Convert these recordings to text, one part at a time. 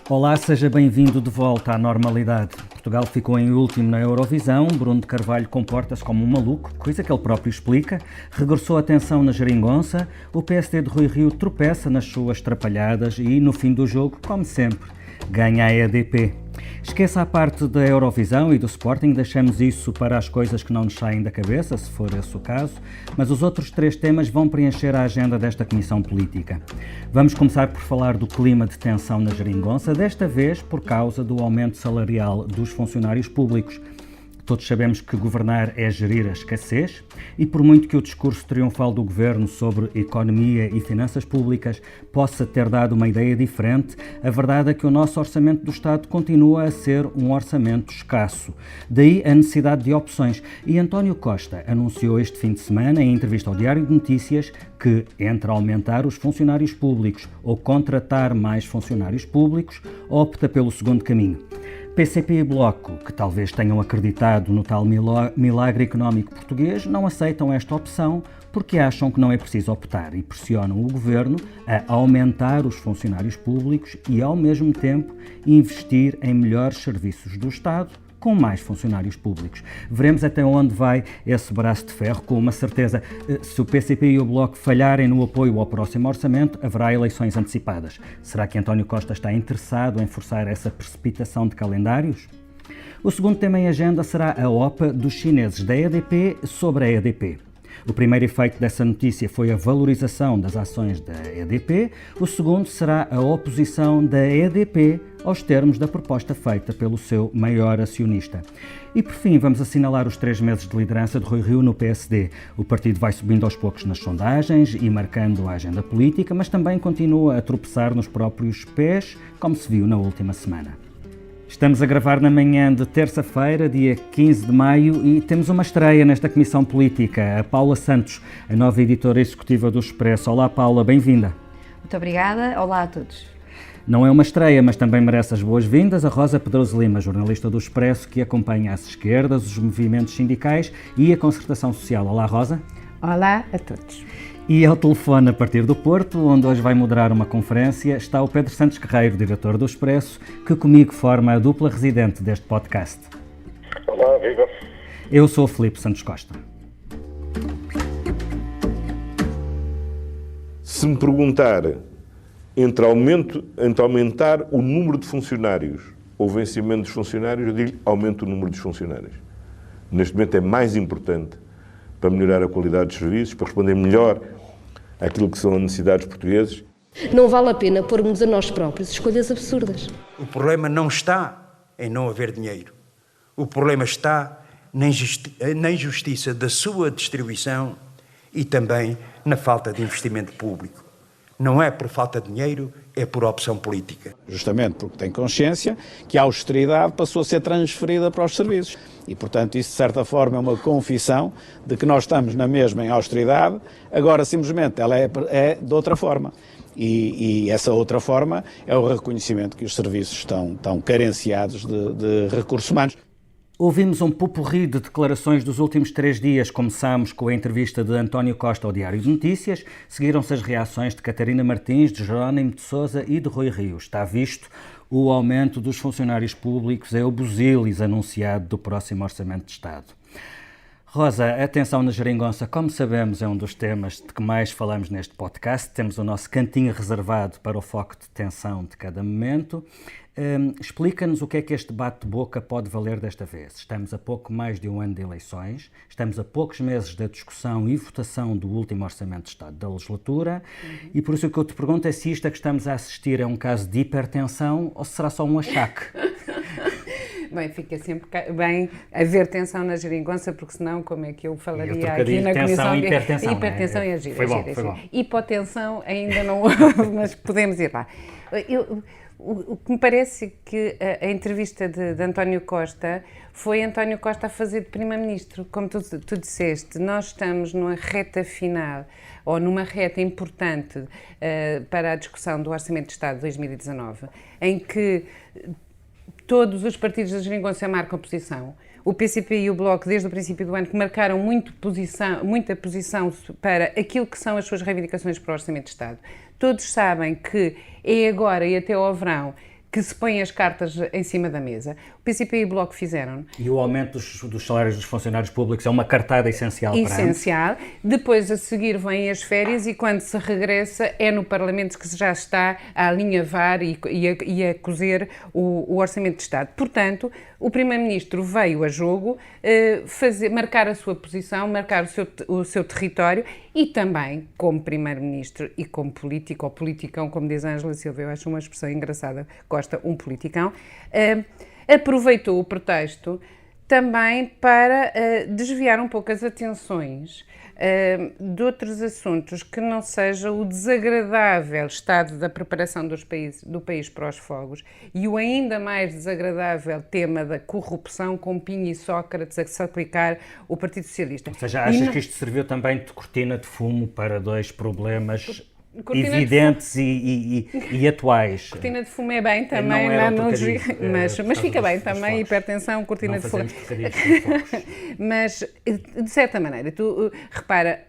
Olá, seja bem-vindo de volta à normalidade. Portugal ficou em último na Eurovisão, Bruno de Carvalho comporta-se como um maluco, coisa que ele próprio explica, regressou a tensão na geringonça, o PSD de Rui Rio tropeça nas suas trapalhadas e, no fim do jogo, como sempre, ganha a EDP. Esqueça a parte da Eurovisão e do Sporting, deixamos isso para as coisas que não nos saem da cabeça, se for esse o caso, mas os outros três temas vão preencher a agenda desta Comissão Política. Vamos começar por falar do clima de tensão na geringonça, desta vez por causa do aumento salarial dos funcionários públicos. Todos sabemos que governar é gerir a escassez e por muito que o discurso triunfal do Governo sobre economia e finanças públicas possa ter dado uma ideia diferente, a verdade é que o nosso orçamento do Estado continua a ser um orçamento escasso. Daí a necessidade de opções. E António Costa anunciou este fim de semana, em entrevista ao Diário de Notícias, que entre aumentar os funcionários públicos ou contratar mais funcionários públicos, opta pelo segundo caminho. PCP e Bloco, que talvez tenham acreditado no tal milagre económico português, não aceitam esta opção porque acham que não é preciso optar e pressionam o Governo a aumentar os funcionários públicos e, ao mesmo tempo, investir em melhores serviços do Estado com mais funcionários públicos. Veremos até onde vai esse braço de ferro, com uma certeza. Se o PCP e o Bloco falharem no apoio ao próximo orçamento, haverá eleições antecipadas. Será que António Costa está interessado em forçar essa precipitação de calendários? O segundo tema em agenda será a OPA dos chineses da EDP sobre a EDP. O primeiro efeito dessa notícia foi a valorização das ações da EDP, o segundo será a oposição da EDP aos termos da proposta feita pelo seu maior acionista. E por fim, vamos assinalar os 3 meses de liderança de Rui Rio no PSD. O partido vai subindo aos poucos nas sondagens e marcando a agenda política, mas também continua a tropeçar nos próprios pés, como se viu na última semana. Estamos a gravar na manhã de terça-feira, dia 15 de maio, e temos uma estreia nesta Comissão Política, a Paula Santos, a nova editora executiva do Expresso. Olá, Paula, bem-vinda. Muito obrigada, olá a todos. Não é uma estreia, mas também merece as boas-vindas a Rosa Pedroso Lima, jornalista do Expresso, que acompanha as esquerdas, os movimentos sindicais e a concertação social. Olá, Rosa. Olá a todos. E ao telefone, a partir do Porto, onde hoje vai moderar uma conferência, está o Pedro Santos Guerreiro, diretor do Expresso, que comigo forma a dupla residente deste podcast. Olá, viva. Eu sou o Filipe Santos Costa. Se me perguntar entre aumentar o número de funcionários ou vencimento dos funcionários, eu digo aumento o número dos funcionários. Neste momento é mais importante para melhorar a qualidade dos serviços, para responder melhor àquilo que são as necessidades portuguesas. Não vale a pena pormos a nós próprios escolhas absurdas. O problema não está em não haver dinheiro. O problema está na injustiça da sua distribuição e também na falta de investimento público. Não é por falta de dinheiro, é por opção política. Justamente porque tem consciência que a austeridade passou a ser transferida para os serviços. E, portanto, isso de certa forma é uma confissão de que nós estamos na mesma em austeridade, agora simplesmente ela é de outra forma. E essa outra forma é o reconhecimento que os serviços estão carenciados de recursos humanos. Ouvimos um popurrí de declarações dos últimos 3 dias. Começámos com a entrevista de António Costa ao Diário de Notícias, seguiram-se as reações de Catarina Martins, de Jerónimo de Sousa e de Rui Rio. Está visto, o aumento dos funcionários públicos é o busilis anunciado do próximo Orçamento de Estado. Rosa, a tensão na geringonça, como sabemos, é um dos temas de que mais falamos neste podcast. Temos o nosso cantinho reservado para o foco de tensão de cada momento. Explica-nos o que é que este bate-boca pode valer desta vez. Estamos a pouco mais de um ano de eleições, estamos a poucos meses da discussão e votação do último Orçamento de Estado da legislatura e por isso o que eu te pergunto é se isto a que estamos a assistir é um caso de hipertensão ou se será só um achaque? Bem, fica sempre bem haver tensão na geringonça, porque senão como é que eu falaria aqui na Comissão? Hipertensão e agir. Foi bom. Hipotensão ainda não houve, mas podemos ir lá. O que me parece que a entrevista de António Costa foi António Costa a fazer de Primeiro-Ministro. Como tu disseste, nós estamos numa reta final, ou numa reta importante para a discussão do Orçamento de Estado de 2019, em que todos os partidos da geringonça marcam posição. O PCP e o Bloco, desde o princípio do ano, que marcaram muita posição para aquilo que são as suas reivindicações para o Orçamento de Estado. Todos sabem que é agora e até ao verão que se põem as cartas em cima da mesa. O PCP e o Bloco fizeram. E o aumento dos salários dos funcionários públicos é uma cartada essencial para Essencial. Depois, a seguir, vêm as férias e quando se regressa é no Parlamento que se já está a alinhavar e a cozer o Orçamento de Estado. Portanto, o Primeiro-Ministro veio a jogo marcar a sua posição, marcar o seu território e também, como Primeiro-Ministro e como político, ou politicão, como diz a Ângela Silva, eu acho uma expressão engraçada, Costa, um politicão, aproveitou o pretexto também para desviar um pouco as atenções de outros assuntos que não seja o desagradável estado da preparação do país para os fogos e o ainda mais desagradável tema da corrupção com Pinho e Sócrates a se aplicar o Partido Socialista. Ou seja, achas que isto serviu também de cortina de fumo para dois problemas evidentes e atuais? Cortina de fumo é bem também, mas fica bem também, hipertensão, cortina de fumo. Mas, de certa maneira, tu repara,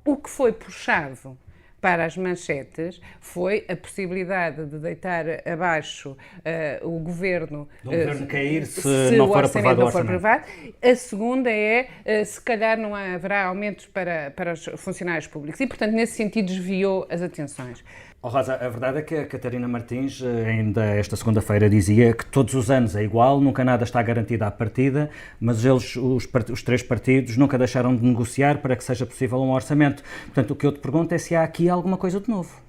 o que foi puxado para as manchetes foi a possibilidade de deitar abaixo o governo, cair se não não for aprovado o orçamento. A segunda é, se calhar não haverá aumentos para os funcionários públicos e, portanto, nesse sentido desviou as atenções. Oh, Rosa, a verdade é que a Catarina Martins, ainda esta segunda-feira, dizia que todos os anos é igual, nunca nada está garantido à partida, mas os três partidos nunca deixaram de negociar para que seja possível um orçamento. Portanto, o que eu te pergunto é se há aqui alguma coisa de novo.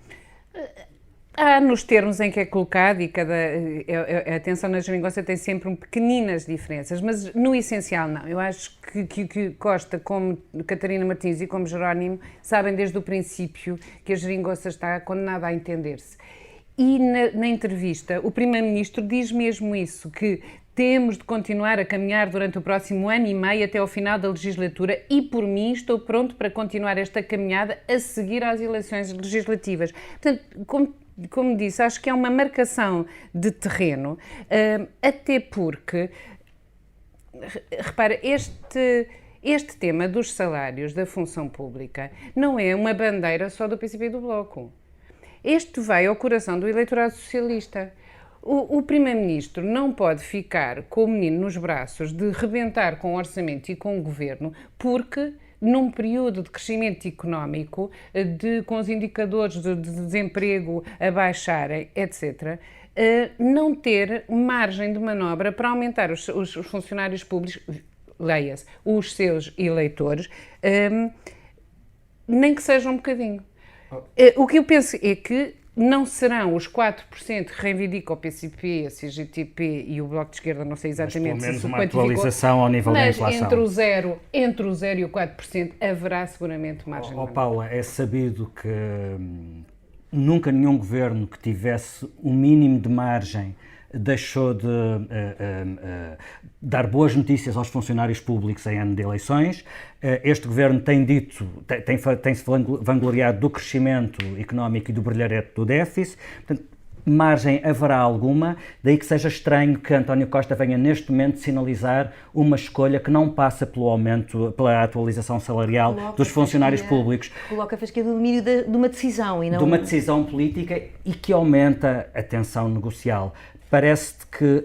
Há nos termos em que é colocado e a atenção na geringonça tem sempre pequeninas diferenças, mas no essencial não. Eu acho que Costa, como Catarina Martins e como Jerónimo, sabem desde o princípio que a geringonça está condenada a entender-se. E na entrevista o Primeiro-Ministro diz mesmo isso, que temos de continuar a caminhar durante o próximo ano e meio até ao final da legislatura e, por mim, estou pronto para continuar esta caminhada a seguir às eleições legislativas. Portanto, como disse, acho que é uma marcação de terreno, até porque, repara, este tema dos salários da função pública não é uma bandeira só do PCP e do Bloco. Este veio ao coração do eleitorado socialista. O Primeiro-Ministro não pode ficar com o menino nos braços de rebentar com o orçamento e com o governo, porque num período de crescimento económico, com os indicadores de desemprego a baixarem, etc., não ter margem de manobra para aumentar os funcionários públicos, leia-se, os seus eleitores, nem que seja um bocadinho. O que eu penso é que não serão os 4% que reivindica o PCP, a CGTP e o Bloco de Esquerda, não sei exatamente mas, pelo menos se uma atualização ao nível da inflação. Entre o 0 e o 4% haverá seguramente margem. Paula, é sabido que nunca nenhum governo que tivesse um mínimo de margem deixou de dar boas notícias aos funcionários públicos em ano de eleições. Este governo tem-se vangloriado do crescimento económico e do brilharete do déficit. Portanto, margem haverá alguma, daí que seja estranho que António Costa venha neste momento sinalizar uma escolha que não passa pelo aumento, pela atualização salarial dos funcionários públicos. Coloca a fasquia do domínio de uma decisão e não... De uma decisão política e que aumenta a tensão negocial. Parece-te que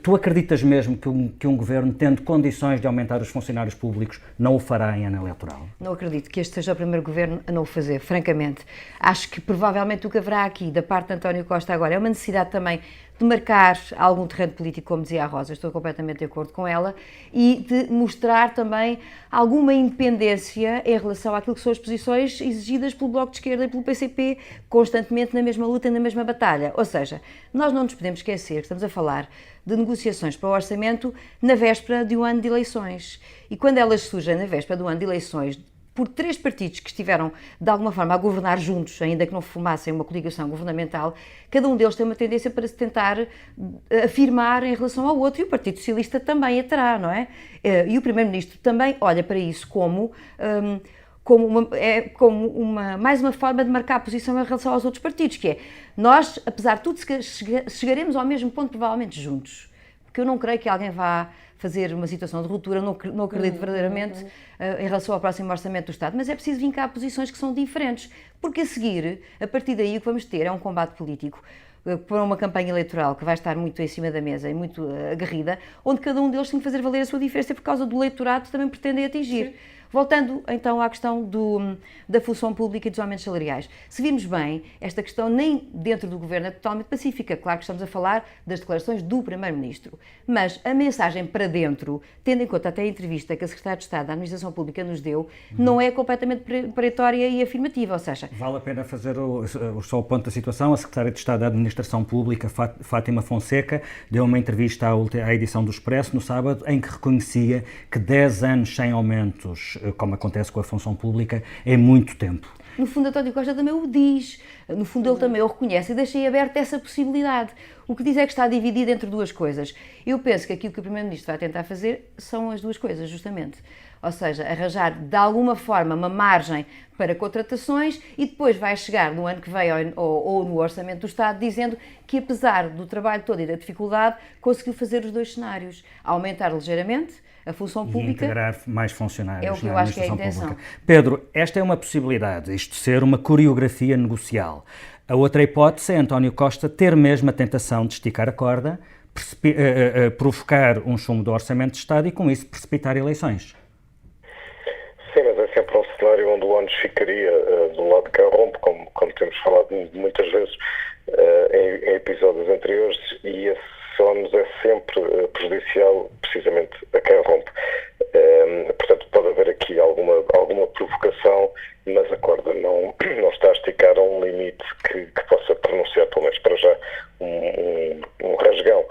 tu acreditas mesmo que um governo, tendo condições de aumentar os funcionários públicos, não o fará em ano eleitoral? Não acredito que este seja o primeiro governo a não o fazer, francamente. Acho que provavelmente o que haverá aqui da parte de António Costa agora é uma necessidade também de marcar algum terreno político, como dizia a Rosa, estou completamente de acordo com ela, e de mostrar também alguma independência em relação àquilo que são as posições exigidas pelo Bloco de Esquerda e pelo PCP, constantemente na mesma luta e na mesma batalha. Ou seja, nós não nos podemos esquecer que estamos a falar de negociações para o orçamento na véspera de um ano de eleições. E quando elas surgem na véspera de um ano de eleições, por três partidos que estiveram, de alguma forma, a governar juntos, ainda que não formassem uma coligação governamental, cada um deles tem uma tendência para se tentar afirmar em relação ao outro, e o Partido Socialista também a terá, não é? E o Primeiro-Ministro também olha para isso como mais uma forma de marcar a posição em relação aos outros partidos, que é, nós, apesar de tudo, chegaremos ao mesmo ponto provavelmente juntos, porque eu não creio que alguém vá fazer uma situação de ruptura, não acredito verdadeiramente em relação ao próximo Orçamento do Estado, mas é preciso vincar posições que são diferentes, porque a seguir, a partir daí o que vamos ter é um combate político para uma campanha eleitoral que vai estar muito em cima da mesa e muito aguerrida, onde cada um deles tem que fazer valer a sua diferença por causa do eleitorado que também pretendem atingir. Sim. Voltando então à questão da função pública e dos aumentos salariais. Se virmos bem, esta questão nem dentro do governo é totalmente pacífica. Claro que estamos a falar das declarações do Primeiro-Ministro, mas a mensagem para dentro, tendo em conta até a entrevista que a Secretária de Estado da Administração Pública nos deu, não é completamente perentória e afirmativa, ou seja... Vale a pena fazer só o ponto da situação. A Secretária de Estado da Administração Pública, Fátima Fonseca, deu uma entrevista à edição do Expresso no sábado, em que reconhecia que 10 anos sem aumentos, como acontece com a função pública, é muito tempo. No fundo, António Costa também o diz, no fundo ele também o reconhece e deixa aí aberta essa possibilidade. O que diz é que está dividido entre duas coisas. Eu penso que aquilo que o Primeiro-Ministro vai tentar fazer são as duas coisas, justamente. Ou seja, arranjar de alguma forma uma margem para contratações e depois vai chegar no ano que vem ou no Orçamento do Estado dizendo que, apesar do trabalho todo e da dificuldade, conseguiu fazer os dois cenários. Aumentar ligeiramente a função pública. E integrar mais funcionários. É o que eu acho que é a intenção. Pública. Pedro, esta é uma possibilidade, isto ser uma coreografia negocial. A outra hipótese é António Costa ter mesmo a tentação de esticar a corda, provocar um chumbo do Orçamento de Estado e com isso precipitar eleições. Sim, mas é sempre um cenário onde o ONU ficaria do lado de quem rompe, como temos falado muitas vezes em episódios anteriores, e esse ONU é sempre prejudicial precisamente a quem rompe. Portanto, pode haver aqui alguma provocação, mas a corda não está a esticar a um limite que possa pronunciar, pelo menos para já, um rasgão.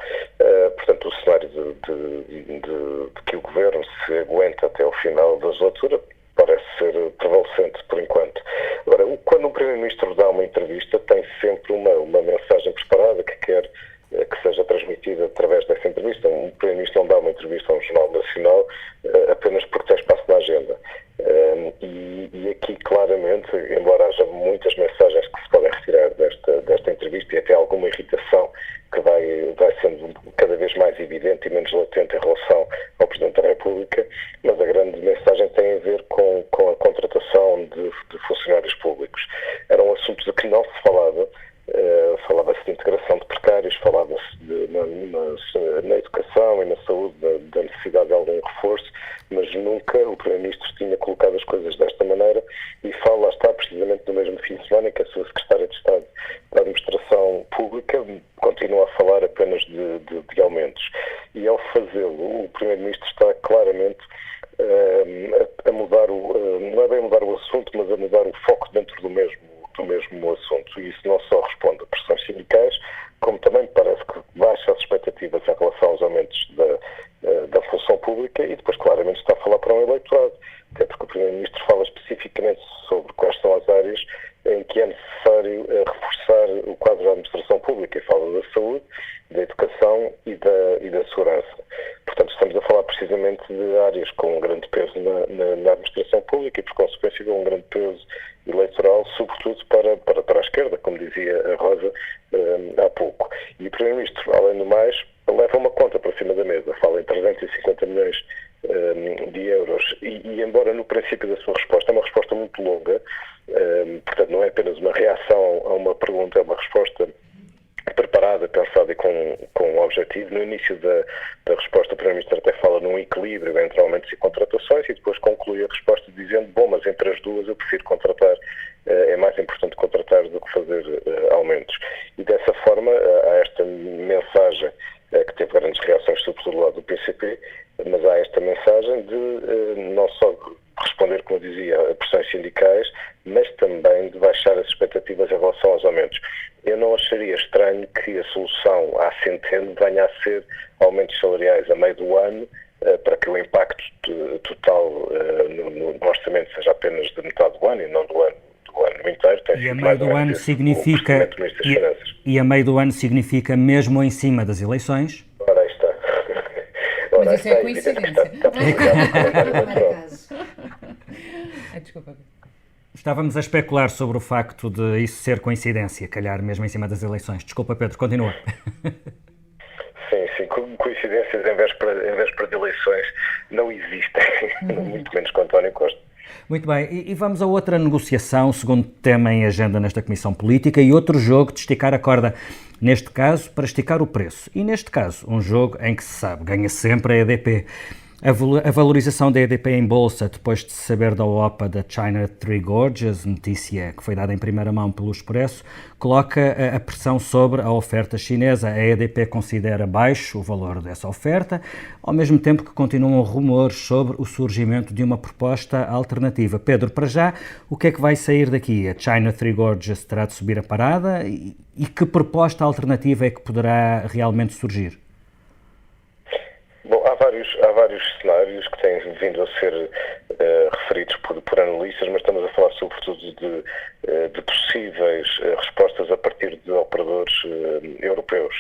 Portanto, o cenário de que o Governo se aguenta até ao final da legislatura parece ser prevalecente por enquanto. Agora, quando o Primeiro-Ministro dá uma entrevista, tem sempre uma mensagem preparada que quer que seja transmitida através dessa entrevista. O Primeiro-Ministro não dá uma entrevista a um jornal nacional apenas porque tem espaço na agenda. E aqui, claramente, embora haja muitas mensagens que se podem retirar desta entrevista e até alguma irritação que vai sendo cada vez mais evidente e menos latente em relação ao Presidente da República, mas a grande mensagem tem a ver com a contratação de funcionários públicos. Era um assunto de que não se falava. Falava-se de integração de precários, falava-se na educação e na saúde da necessidade de algum reforço, mas nunca o Primeiro-Ministro tinha colocado as coisas desta maneira e lá está precisamente no mesmo fim de semana que a sua Secretária de Estado da Administração Pública continua a falar apenas de aumentos. E ao fazê-lo, o Primeiro-Ministro está claramente a mudar não é bem mudar o assunto, mas a mudar o foco dentro do mesmo assunto. E isso não só responde a pressões sindicais, como também parece que baixa as expectativas em relação aos aumentos da função pública e depois claramente está a falar para um eleitorado. Até porque o Primeiro-Ministro fala especificamente sobre quais são as áreas em que é necessário reforçar o quadro da administração pública e fala da saúde, da educação e da segurança. Portanto, estamos a falar precisamente de áreas com um grande peso na administração pública e, por consequência, com um grande peso eleitoral, sobretudo para a esquerda, como dizia a Rosa há pouco. E o Primeiro-Ministro, além do mais, leva uma conta para cima da mesa, fala em 350 milhões de euros e embora no princípio da sua resposta, é uma resposta muito longa, portanto não é apenas uma reação a uma pergunta, é uma resposta preparada, pensada e com um objetivo. No início da resposta, o Primeiro-Ministro até fala num equilíbrio entre aumentos e contratações e depois conclui a resposta dizendo, bom, mas entre as duas eu prefiro contratar, é mais importante contratar do que fazer aumentos. E dessa forma, há esta mensagem que teve grandes reações, sobretudo do lado do PCP, mas há esta mensagem de não só responder, como eu dizia, a pressões sindicais, mas também de baixar as expectativas em relação aos aumentos. Eu não acharia estranho que a solução à Centeno venha a ser aumentos salariais a meio do ano, para que o impacto total no orçamento seja apenas de metade do ano e não do ano inteiro. E a meio do ano significa e a meio do ano significa mesmo em cima das eleições? Ora, aí está. Mas isso é coincidência. Desculpa. Estávamos a especular sobre o facto de isso ser coincidência, calhar mesmo em cima das eleições. Desculpa, Pedro, continua. Sim, coincidências em véspera de eleições não existem, muito menos com António Costa. Muito bem, e vamos a outra negociação, segundo tema em agenda nesta Comissão Política, e outro jogo de esticar a corda, neste caso, para esticar o preço. E neste caso, um jogo em que se sabe, ganha sempre a EDP. A valorização da EDP em bolsa, depois de se saber da OPA da China Three Gorges, notícia que foi dada em primeira mão pelo Expresso, coloca a pressão sobre a oferta chinesa. A EDP considera baixo o valor dessa oferta, ao mesmo tempo que continuam rumores sobre o surgimento de uma proposta alternativa. Pedro, para já, o que é que vai sair daqui? A China Three Gorges terá de subir a parada? E que proposta alternativa é que poderá realmente surgir? Bom, há vários cenários que têm vindo a ser referidos por analistas, mas estamos a falar sobretudo de possíveis respostas a partir de operadores europeus.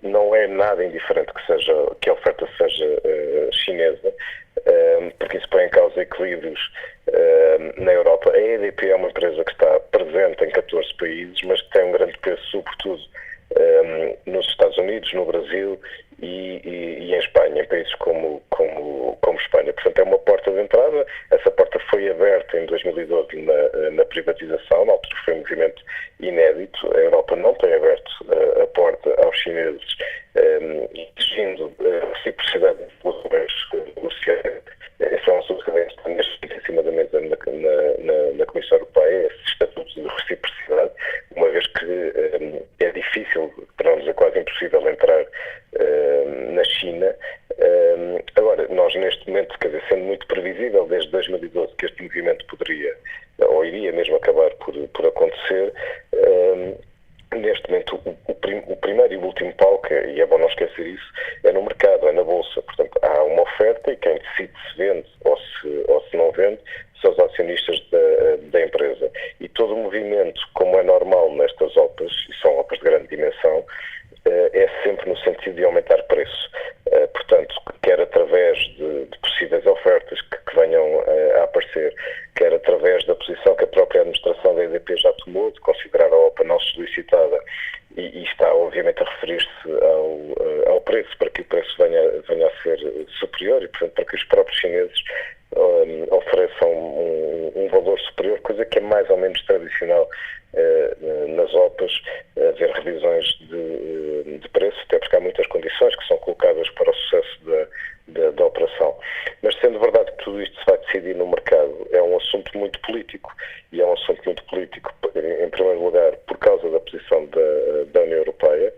Não é nada indiferente que a oferta seja chinesa, porque isso põe em causa equilíbrios na Europa. A EDP é uma empresa que está presente em 14 países, mas que tem um grande peso sobretudo nos Estados Unidos, no Brasil e em Espanha, em países como Espanha. Portanto, é uma porta de entrada. Essa porta foi aberta em 2012 na privatização, na altura foi um movimento inédito. A Europa não tem aberto a porta aos chineses, exigindo reciprocidade dos governos negociantes. Esse é um assunto que vem em cima da mesa na Comissão Europeia, esse estatuto de reciprocidade, uma vez que é difícil, para não dizer quase impossível, entrar na China. Agora, nós neste momento, quer dizer, sendo muito previsível desde 2012 que este movimento poderia, ou iria mesmo acabar por acontecer, neste momento o primeiro e o último palco, e é bom não esquecer isso, é no mercado, é na bolsa. Portanto, há uma oferta e quem decide se vende ou se não vende são os acionistas da empresa. E todo o movimento, como é normal nestas OPAs, e são OPAs de grande dimensão, é sempre no sentido de aumentar preço. Portanto, quer através de possíveis ofertas que venham a aparecer, quer através da posição que a própria administração da EDP já tomou, de considerar a OPA não solicitada, e está obviamente a referir-se ao preço, para que o preço venha a ser superior e, portanto, para que os próprios chineses ofereçam um valor superior, coisa que é mais ou menos tradicional nas OPAs, haver revisões de preço, até porque há muitas condições que são colocadas para o sucesso da operação. Mas sendo verdade que tudo isto se vai decidir no mercado, é um assunto muito político, e é um assunto muito político, em primeiro lugar, por causa da posição da União Europeia,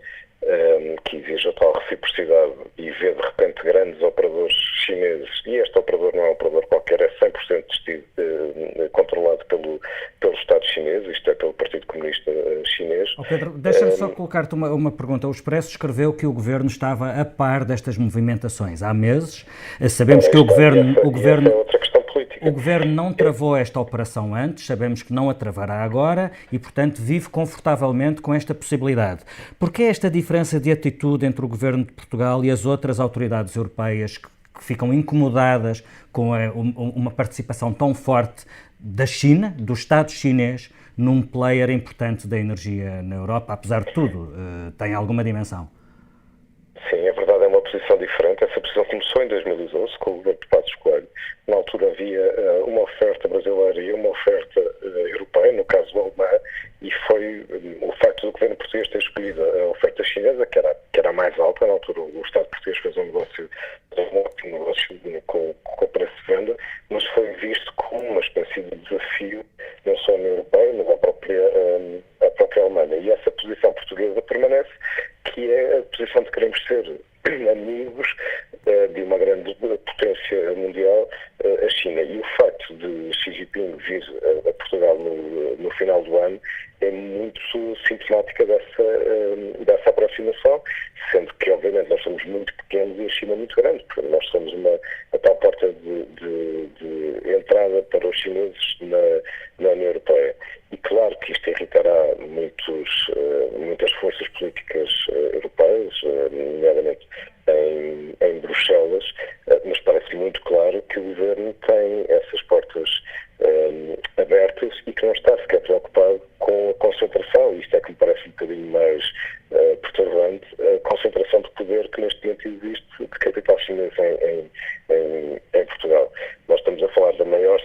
que exige a tal reciprocidade e vê de repente grandes operadores chineses, e este operador não é um operador qualquer, é 100% controlado pelo Estado chinês, isto é, pelo Partido Comunista Chinês. Pedro, deixa-me só colocar-te uma pergunta. O Expresso escreveu que o Governo estava a par destas movimentações há meses. Sabemos que o Governo é outra questão política. O Governo não travou esta operação antes, sabemos que não a travará agora e, portanto, vive confortavelmente com esta possibilidade. Porquê esta diferença de atitude entre o Governo de Portugal e as outras autoridades europeias que ficam incomodadas com uma participação tão forte da China, do Estado chinês, num player importante da energia na Europa? Apesar de tudo, tem alguma dimensão? Sim, é verdade, é uma posição diferente. Essa posição começou em 2012 com o governo de Passos Coelho. Na altura havia uma oferta brasileira e uma oferta europeia, no caso alemã, e foi o facto do governo português ter escolhido a oferta chinesa, que era a mais alta. Na altura o Estado português fez um ótimo negócio com o preço de venda, mas foi visto como uma espécie de desafio, não só na Europeia, mas à própria Alemanha. E essa posição portuguesa permanece, que é a posição de queremos ser amigos de uma grande potência mundial, a China. E o facto de Xi Jinping vir a Portugal no final do ano é muito sintomática dessa aproximação, sendo que, obviamente, nós somos muito pequenos e a China muito grande, porque nós somos a tal porta de entrada para os chineses na União Europeia. E claro que isto irritará muitas forças políticas europeias, nomeadamente em Bruxelas, mas parece muito claro que o governo tem essas portas abertas e que não está sequer preocupado com a concentração, isto é que me parece um bocadinho mais perturbante, a concentração de poder que neste momento existe de capital chinês em Portugal. Nós estamos a falar da maior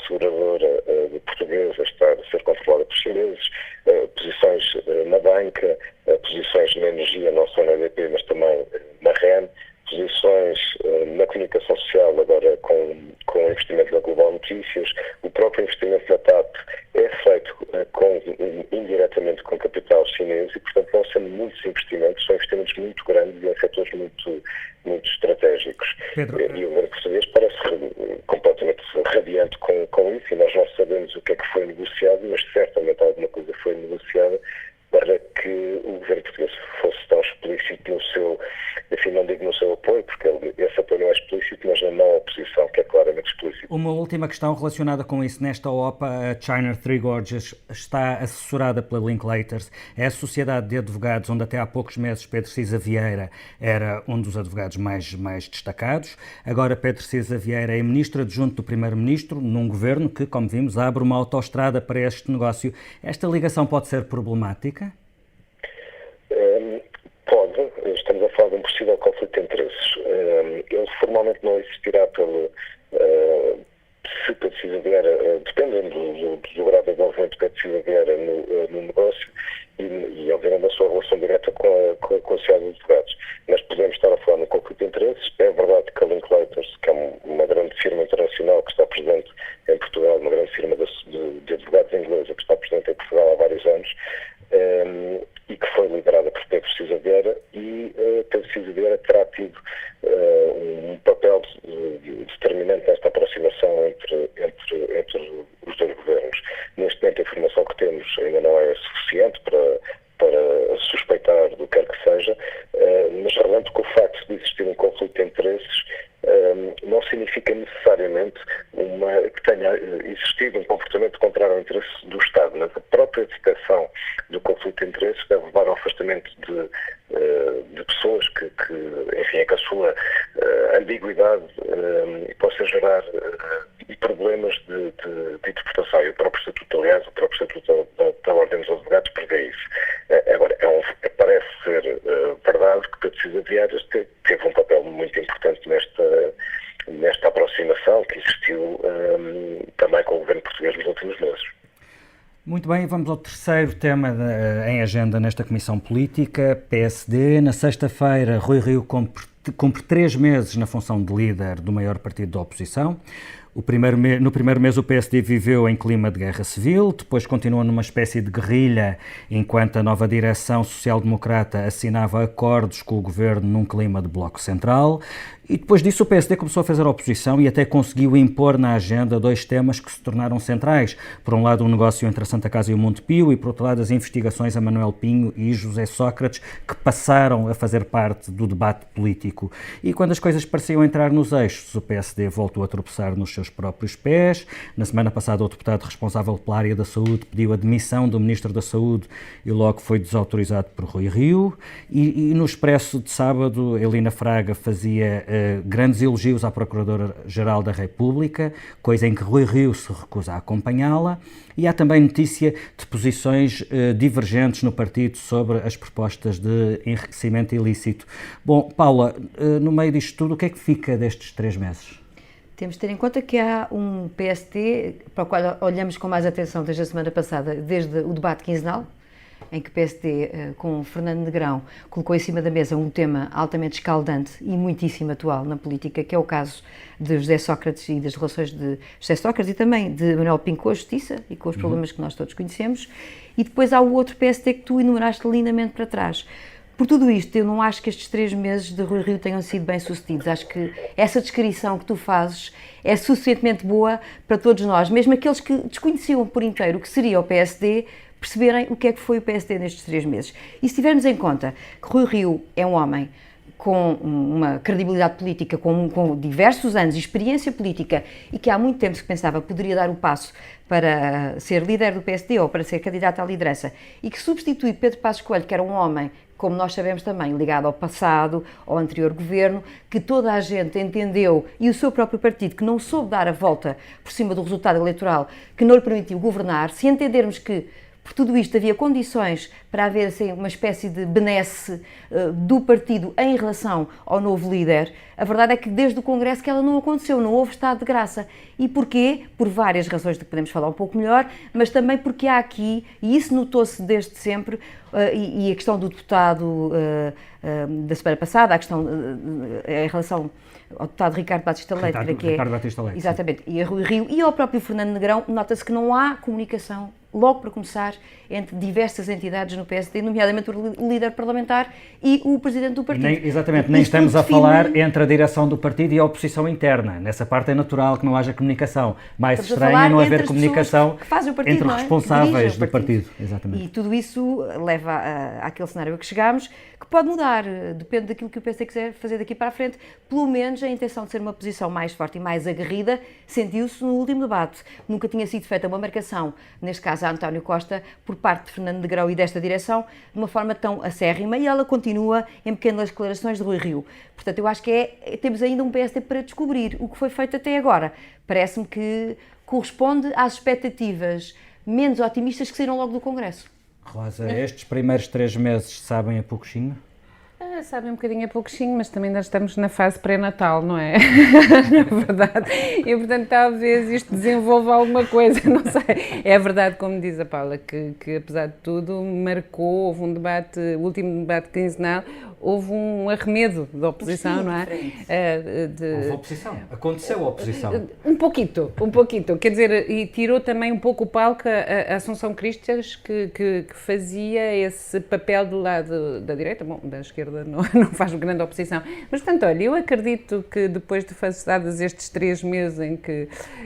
banca, posições na energia, não só na EDP, mas também na REN, posições na comunicação social, agora com o investimento na Global Notícias, o próprio investimento na TAP é feito indiretamente com capital chinês e, portanto, vão sendo muitos investimentos, são investimentos muito grandes e em setores muito estratégicos. Pedro. E o governo português parece completamente radiante com isso, e nós não sabemos o que é que foi negociado, mas certamente alguma coisa foi negociada para que o governo português fosse tão explícito no seu, enfim, não digo no seu apoio, porque esse apoio não é explícito, mas na não oposição, que é claramente explícito. Uma última questão relacionada com isso. Nesta OPA, a China Three Gorges está assessorada pela Linklaters. É a sociedade de advogados onde até há poucos meses Pedro Cisa Vieira era um dos advogados mais destacados. Agora Pedro Cisa Vieira é ministro adjunto do primeiro-ministro num governo que, como vimos, abre uma autoestrada para este negócio. Esta ligação pode ser problemática? Pode. Estamos a falar de um possível conflito de interesses. Ele formalmente não existirá se Pedro Cisa Vieira, dependendo do grau de envolvimento de Pedro Cisa Vieira no negócio e obviamente da sua relação direta com a sociedade de advogados. Nós podemos estar a falar no conflito de interesses. É verdade que a Linklaters, que é uma grande firma internacional que está presente em Portugal, uma grande firma de advogados inglesa que está presente em Portugal há vários anos, e que foi liderada por Pedro Cisa Vieira, e Pedro Cisa Vieira terá tido um papel determinante nesta aproximação entre os dois governos. Neste momento a informação que temos ainda não é suficiente para suspeitar do que quer que seja, mas relembro que o facto de existir um conflito de interesses não significa necessariamente que tenha existido um comportamento contrário ao interesse do Estado, mas a própria detecção do conflito de interesses deve levar ao afastamento de pessoas que enfim, é que a sua ambiguidade possa gerar problemas de interpretação. E o próprio Estatuto, aliás, o próprio Estatuto da Ordem dos Advogados prevê isso. Agora, parece ser verdade que Pedro Cisa Vieira teve um papel muito importante nesta aproximação que existiu também com o governo português nos últimos meses. Muito bem, vamos ao terceiro tema em agenda nesta Comissão Política, PSD. Na sexta-feira, Rui Rio cumpre 3 meses na função de líder do maior partido da oposição. No primeiro mês o PSD viveu em clima de guerra civil, depois continuou numa espécie de guerrilha, enquanto a nova direção social-democrata assinava acordos com o governo num clima de bloco central. E depois disso o PSD começou a fazer oposição e até conseguiu impor na agenda 2 temas que se tornaram centrais. Por um lado, o negócio entre a Santa Casa e o Monte Pio, e por outro lado, as investigações a Manuel Pinho e José Sócrates, que passaram a fazer parte do debate político. E quando as coisas pareciam entrar nos eixos, o PSD voltou a tropeçar nos seus próprios pés. Na semana passada, o deputado responsável pela área da saúde pediu a demissão do Ministro da Saúde e logo foi desautorizado por Rui Rio. E no Expresso de sábado, Helena Fraga fazia grandes elogios à Procuradora-Geral da República, coisa em que Rui Rio se recusa a acompanhá-la, e há também notícia de posições divergentes no partido sobre as propostas de enriquecimento ilícito. Bom, Paula, no meio disto tudo, o que é que fica destes 3 meses? Temos de ter em conta que há um PSD para o qual olhamos com mais atenção desde a semana passada, desde o debate quinzenal, em que o PSD, com Fernando Negrão, colocou em cima da mesa um tema altamente escaldante e muitíssimo atual na política, que é o caso de José Sócrates e das relações de José Sócrates e também de Manuel Pinho com a Justiça e com os problemas que nós todos conhecemos. E depois há o outro PSD que tu enumeraste lindamente para trás. Por tudo isto, eu não acho que estes 3 meses de Rui Rio tenham sido bem-sucedidos. Acho que essa descrição que tu fazes é suficientemente boa para todos nós, mesmo aqueles que desconheciam por inteiro o que seria o PSD, perceberem o que é que foi o PSD nestes 3 meses. E se tivermos em conta que Rui Rio é um homem com uma credibilidade política, com diversos anos de experiência política e que há muito tempo se pensava poderia dar o passo para ser líder do PSD ou para ser candidato à liderança, e que substitui Pedro Passos Coelho, que era um homem, como nós sabemos também, ligado ao passado, ao anterior governo, que toda a gente entendeu, e o seu próprio partido, que não soube dar a volta por cima do resultado eleitoral, que não lhe permitiu governar. Se entendermos que por tudo isto havia condições para haver assim, uma espécie de benesse do partido em relação ao novo líder, a verdade é que desde o Congresso que ela não aconteceu, não houve estado de graça. E porquê? Por várias razões de que podemos falar um pouco melhor, mas também porque há aqui, e isso notou-se desde sempre, e a questão do deputado da semana passada, a questão em relação ao deputado Ricardo Batista Leite, Ricardo Batista Leite, exatamente, e a Rui Rio, e ao próprio Fernando Negrão, nota-se que não há comunicação, logo para começar, entre diversas entidades no PSD, nomeadamente o líder parlamentar e o presidente do partido. Nem estamos a falar entre a direção do partido e a oposição interna. Nessa parte é natural que não haja comunicação. Mais estranho é não haver comunicação entre os responsáveis do partido. Exatamente. E tudo isso leva àquele cenário a que chegámos, que pode mudar, depende daquilo que o PSD quiser fazer daqui para a frente. Pelo menos a intenção de ser uma posição mais forte e mais aguerrida sentiu-se no último debate. Nunca tinha sido feita uma marcação, neste caso a António Costa, por parte de Fernando Negrão e desta direção, de uma forma tão acérrima, e ela continua em pequenas declarações de Rui Rio. Portanto, eu acho que temos ainda um PSD para descobrir. O que foi feito até agora parece-me que corresponde às expectativas menos otimistas que saíram logo do Congresso. Rosa, estes primeiros 3 meses sabem a pouquinho? Sabem um bocadinho a pouquinho, mas também ainda estamos na fase pré-natal, não é? Na verdade. E, portanto, talvez isto desenvolva alguma coisa, não sei. É verdade, como diz a Paula, que apesar de tudo, houve um debate, o último debate quinzenal, houve um arremedo da oposição, não é? Houve oposição. Aconteceu a oposição. Um pouquito. Quer dizer, e tirou também um pouco o palco a Assunção Cristas, que fazia esse papel do lado da direita, bom, da esquerda não faz grande oposição. Mas, portanto, olha, eu acredito que depois de passados estes 3 meses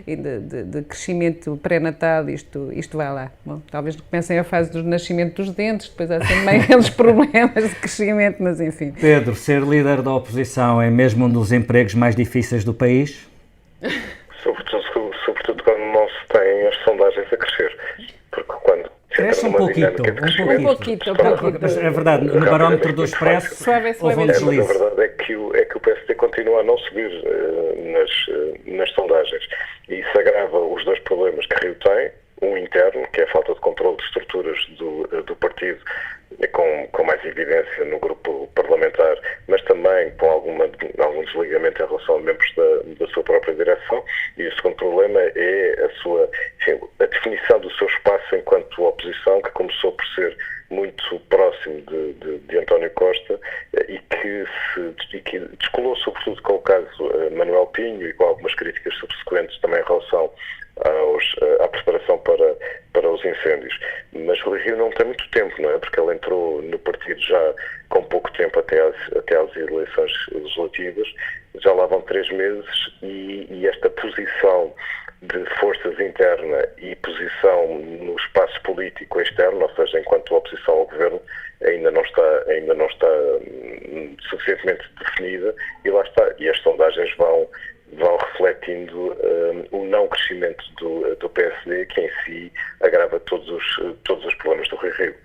de crescimento pré-natal, isto vai lá. Bom, talvez comecem a fase do nascimento dos dentes, depois há sempre aqueles problemas de crescimento, mas enfim. Pedro, ser líder da oposição é mesmo um dos empregos mais difíceis do país? Sobretudo quando não se tem as sondagens a crescer. Porque quando cresce um pouquinho. Mas é verdade, no barómetro do Expresso houve um deslize. A verdade é que o PSD continua a não subir nas sondagens. E isso agrava os 2 problemas que Rio tem. Um interno, que é a falta de controle de estruturas do partido, com mais evidência no grupo parlamentar, mas também com algum desligamento em relação a membros da sua própria direção. E o segundo problema é a definição do seu espaço enquanto oposição, que começou por ser muito próximo de António Costa e que descolou sobretudo com o caso Manuel Pinho e com algumas críticas subsequentes também em relação à preparação para os incêndios. Mas Rui Rio não tem muito tempo, não é? Porque ele entrou no partido já com pouco tempo até às eleições legislativas, já lá vão 3 meses e esta posição de forças interna e posição no espaço político externo, ou seja, enquanto oposição ao governo, ainda não está suficientemente definida, e lá está. E as sondagens vão refletindo o não crescimento do PSD, que em si agrava todos os problemas do Rui Rio.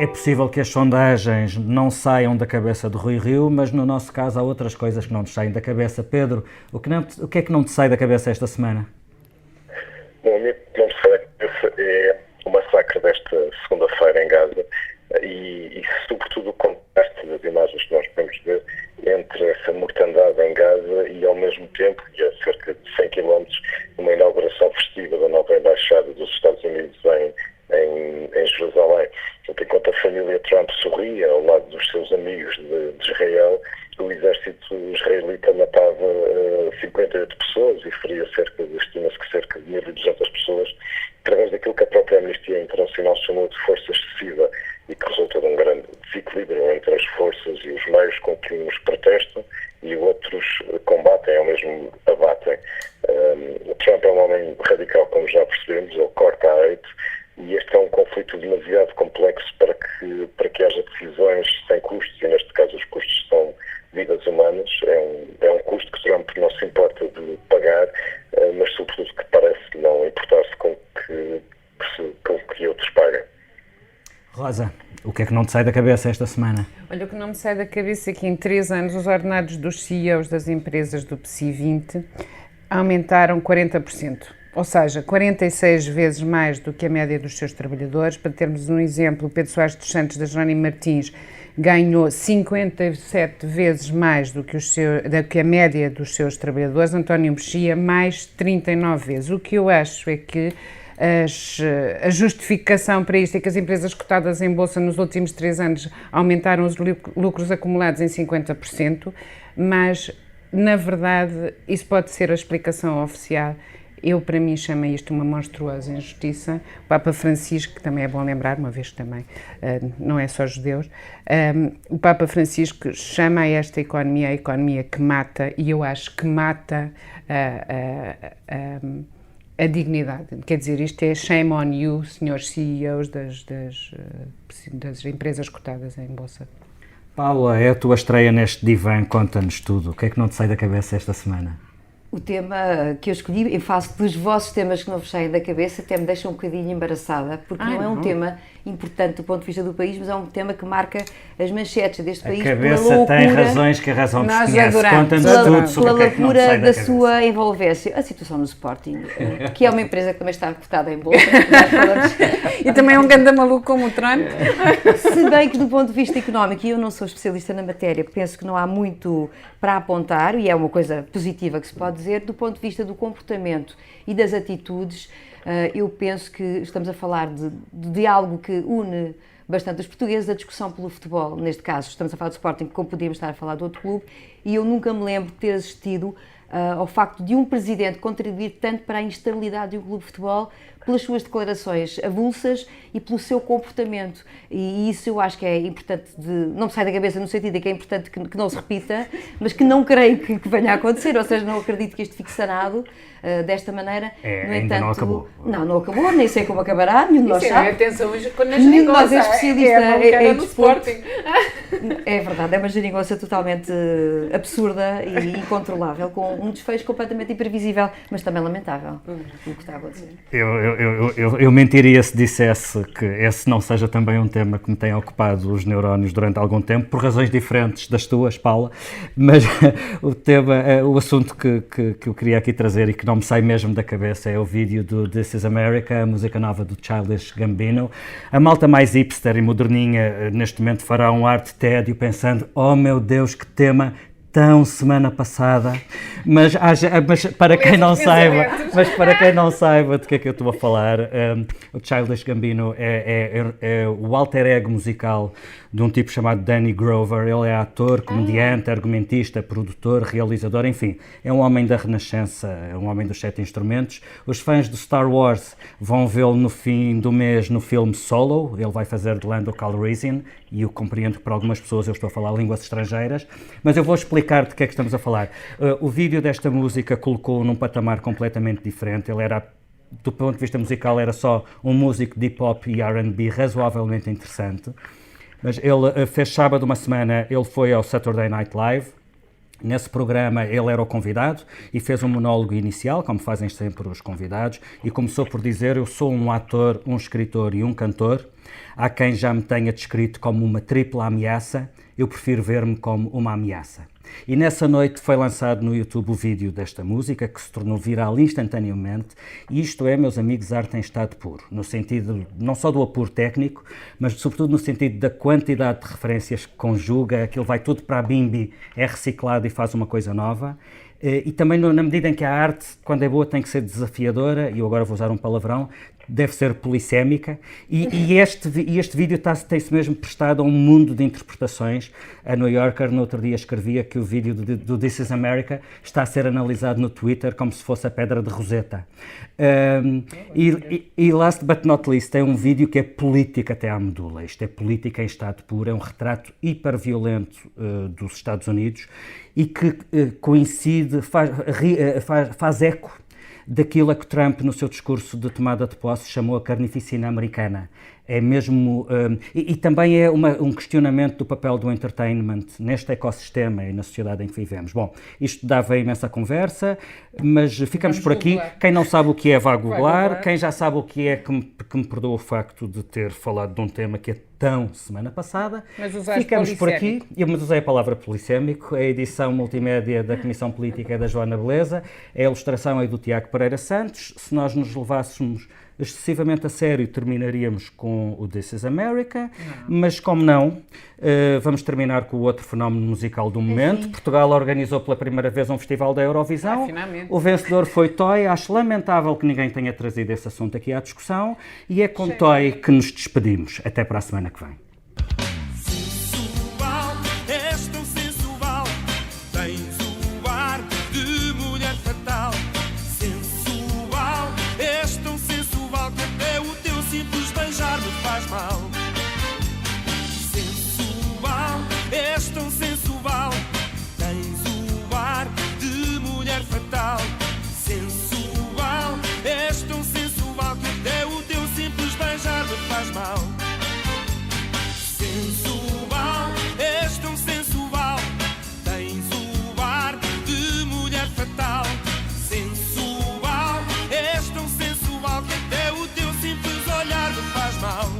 É possível que as sondagens não saiam da cabeça do Rui Rio, mas no nosso caso há outras coisas que não nos saem da cabeça. Pedro, o que é que não te sai da cabeça esta semana? Bom, a minha não me sai da cabeça é o massacre desta segunda-feira em Gaza e sobretudo o contraste das imagens que nós podemos ver entre essa mortandade em Gaza e ao mesmo tempo, e a cerca de 100 km, uma inauguração festiva da nova embaixada dos Estados Unidos em Jerusalém. Enquanto a família Trump sorria ao lado dos seus amigos de Israel, o exército israelita matava 58 pessoas e feria estima-se que cerca de 1.200 pessoas, através daquilo que a própria Amnistia Internacional chamou de força excessiva e que resulta de um grande desequilíbrio entre as forças e os meios com que uns protestam e outros combatem ou mesmo abatem. Trump é um homem radical, como já percebemos, ele corta a hate, e este é um conflito demasiado complexo para que haja decisões sem custos, e neste caso os custos são vidas humanas. É um custo que Trump não se importa de pagar, mas sobretudo que parece não importar-se com que outros paguem. Rosa, o que é que não te sai da cabeça esta semana? Olha, o que não me sai da cabeça é que em 3 anos os ordenados dos CEOs das empresas do PSI 20 aumentaram 40%. ou seja, 46 vezes mais do que a média dos seus trabalhadores. Para termos um exemplo, o Pedro Soares dos Santos da Jerónimo Martins ganhou 57 vezes mais do que a média dos seus trabalhadores, António Mexia mais 39 vezes. O que eu acho é que a justificação para isto é que as empresas cotadas em bolsa nos últimos 3 anos aumentaram os lucros acumulados em 50%, mas, na verdade, isso pode ser a explicação oficial. Eu, para mim, chamo isto uma monstruosa injustiça. O Papa Francisco, que também é bom lembrar, uma vez que também não é só judeus, o Papa Francisco chama a esta economia a economia que mata, e eu acho que mata a dignidade. Quer dizer, isto é shame on you, senhores CEOs das empresas cotadas em bolsa. Paula, é a tua estreia neste divã, conta-nos tudo. O que é que não te sai da cabeça esta semana? O tema que eu escolhi, em face dos vossos temas que não vos saem da cabeça, até me deixa um bocadinho embaraçada, porque não é um tema importante do ponto de vista do país, mas é um tema que marca as manchetes deste país. A cabeça tem razões que a razão desconhece. Conta-nos tudo sobre o que é que não te sai da cabeça. Pela loucura da sua envolvência. A situação no Sporting, que é uma empresa que também está cotada em bolsa. E também é um ganda maluco como o Trump. Se bem que do ponto de vista económico, e eu não sou especialista na matéria, penso que não há muito para apontar, e é uma coisa positiva que se pode dizer, do ponto de vista do comportamento e das atitudes, eu penso que estamos a falar de algo que une bastante os portugueses, a discussão pelo futebol. Neste caso, estamos a falar do Sporting, como podíamos estar a falar de outro clube, e eu nunca me lembro de ter assistido ao facto de um presidente contribuir tanto para a instabilidade de um clube de futebol pelas suas declarações avulsas e pelo seu comportamento. E isso eu acho que é importante, não me sai da cabeça no sentido de que é importante que não se repita, mas que não creio que venha a acontecer, ou seja, não acredito que isto fique sanado desta maneira. No entanto, não acabou. Não acabou, nem sei como acabará, nenhum de nós sabe. Atenção, quando a nenhum de nós é especialista em desporto. É verdade, é uma geringonça totalmente absurda e incontrolável, com um desfecho completamente imprevisível, mas também lamentável, o que está a acontecer. Eu mentiria se dissesse que esse não seja também um tema que me tem ocupado os neurónios durante algum tempo, por razões diferentes das tuas, Paula, mas o assunto que eu queria aqui trazer e que não me sai mesmo da cabeça é o vídeo do This is America, a música nova do Childish Gambino. A malta mais hipster e moderninha neste momento fará um ar de tédio pensando, oh meu Deus, que tema tão semana passada, mas para quem não saiba de que é que eu estou a falar, o Childish Gambino é o alter ego musical de um tipo chamado Danny Grover. Ele é ator, comediante, argumentista, produtor, realizador, enfim, é um homem da Renascença, é um homem dos 7 instrumentos. Os fãs de Star Wars vão vê-lo no fim do mês no filme Solo. Ele vai fazer de Lando Calrissian, e eu compreendo que para algumas pessoas eu estou a falar línguas estrangeiras, mas eu vou explicar de que é que estamos a falar. O vídeo desta música colocou-o num patamar completamente diferente. Ele era, do ponto de vista musical, era só um músico de hip-hop e R&B razoavelmente interessante, mas ele fez sábado uma semana, ele foi ao Saturday Night Live. Nesse programa ele era o convidado e fez um monólogo inicial, como fazem sempre os convidados, e começou por dizer: eu sou um ator, um escritor e um cantor. Há quem já me tenha descrito como uma tripla ameaça, eu prefiro ver-me como uma ameaça. E nessa noite foi lançado no YouTube o vídeo desta música, que se tornou viral instantaneamente, e isto é, meus amigos, arte em estado puro, no sentido não só do apuro técnico, mas sobretudo no sentido da quantidade de referências que conjuga, aquilo vai tudo para a bimbi, é reciclado e faz uma coisa nova. E também na medida em que a arte, quando é boa, tem que ser desafiadora, e eu agora vou usar um palavrão, deve ser polissémica, e este vídeo tem-se mesmo prestado a um mundo de interpretações. A New Yorker no outro dia escrevia que o vídeo do This is America está a ser analisado no Twitter como se fosse a pedra de Rosetta. E last but not least, é um vídeo que é política até à medula. Isto é política em estado puro, é um retrato hiperviolento dos Estados Unidos e que coincide, faz eco daquilo a que Trump, no seu discurso de tomada de posse, chamou a carnificina americana. É mesmo... e também é um questionamento do papel do entertainment neste ecossistema e na sociedade em que vivemos. Bom, isto dava imensa conversa, mas ficamos por aqui. Quem não sabe o que é, vá googlar. Quem já sabe o que é, que me perdoa o facto de ter falado de um tema que é tão semana passada. Mas usaste ficamos por aqui. polissémico. Eu usei a palavra polissémico. A edição multimédia da Comissão Política é da Joana Beleza. A ilustração é do Tiago Pereira Santos. Se nós nos levássemos excessivamente a sério, terminaríamos com o This is America, mas como não, vamos terminar com o outro fenómeno musical do momento. Portugal organizou pela primeira vez um festival da Eurovisão. Finalmente. O vencedor foi Toy. Acho lamentável que ninguém tenha trazido esse assunto aqui à discussão, e é com Toy que nos despedimos. Até para a semana que vem. Sensual, és tão sensual, tens o ar de mulher fatal. Sensual, és tão sensual que até o teu simples beijar me faz mal. Sensual, és tão sensual, tens o ar de mulher fatal. Sensual, és tão sensual que até o teu simples beijar me faz mal. Sensual, és tão sensual, tens o ar de mulher fatal. Sensual, és tão sensual que até o teu simples olhar me faz mal.